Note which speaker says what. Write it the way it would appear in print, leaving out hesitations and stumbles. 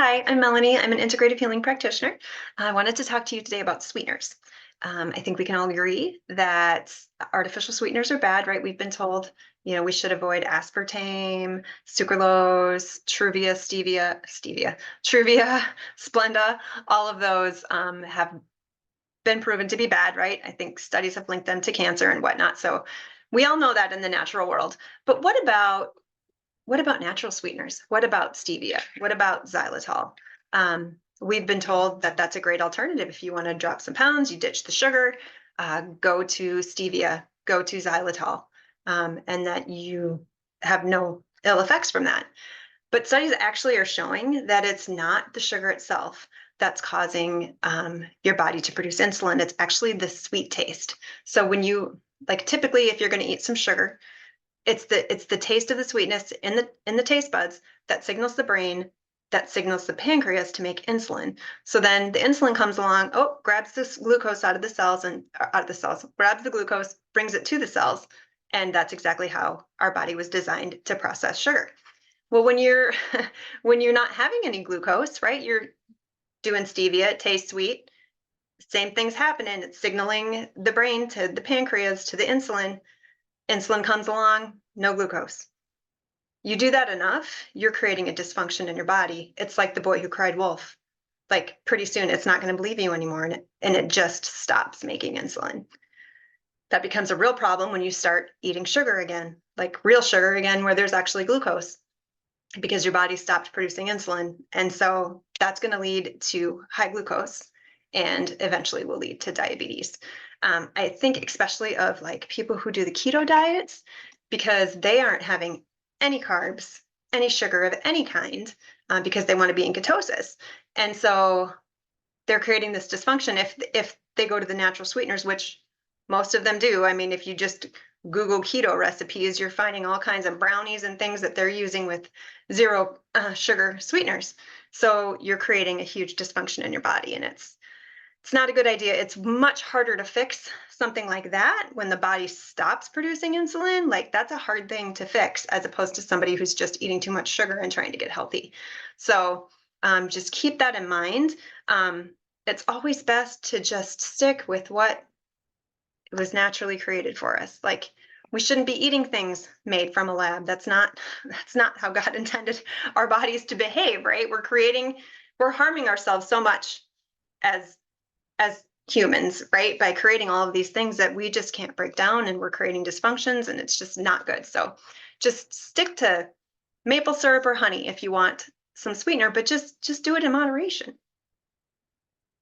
Speaker 1: Hi, I'm Melanie. I'm an integrative healing practitioner. I wanted to talk to you today about sweeteners. I think we can all agree that artificial sweeteners are bad, right? We've been told, we should avoid aspartame, sucralose, truvia, Splenda. All of those have been proven to be bad, right? I think studies have linked them to cancer and whatnot. So we all know that in the natural world. But what about natural sweeteners? What about stevia? What about xylitol? We've been told that that's a great alternative. If you want to drop some pounds, you ditch the sugar, go to stevia, go to xylitol, and that you have no ill effects from that. But studies actually are showing that it's not the sugar itself that's causing your body to produce insulin. It's actually the sweet taste. So when you like typically, if you're going to eat some sugar, it's the taste of the sweetness in the taste buds that signals the brain, that signals the pancreas to make insulin. So then the insulin comes along, grabs this glucose out of the cells and out of the cells, grabs the glucose, brings it to the cells, and that's exactly how our body was designed to process sugar. Well, when you're when you're not having any glucose, right? You're doing stevia, it tastes sweet. Same thing's happening. It's signaling the brain to the pancreas to the insulin. Insulin comes along, no glucose. You do that enough, you're creating a dysfunction in your body. It's like the boy who cried wolf. Like pretty soon it's not going to believe you anymore and it just stops making insulin. That becomes a real problem when you start eating sugar again, like real sugar again, where there's actually glucose because your body stopped producing insulin. And so that's going to lead to high glucose and eventually will lead to diabetes. I think especially of like people who do the keto diets because they aren't having any carbs, any sugar of any kind because they want to be in ketosis. And so they're creating this dysfunction if they go to the natural sweeteners, which most of them do. I mean, if you just Google keto recipes, you're finding all kinds of brownies and things that they're using with zero sugar sweeteners. So you're creating a huge dysfunction in your body, and it's not a good idea. It's much harder to fix something like that when the body stops producing insulin. Like that's a hard thing to fix as opposed to somebody who's just eating too much sugar and trying to get healthy. So just keep that in mind. It's always best to just stick with what was naturally created for us. Like we shouldn't be eating things made from a lab. That's not how God intended our bodies to behave, right? We're harming ourselves so much as as humans, right? By creating all of these things that we just can't break down and we're creating dysfunctions and it's just not good. So just stick to maple syrup or honey if you want some sweetener, but just do it in moderation.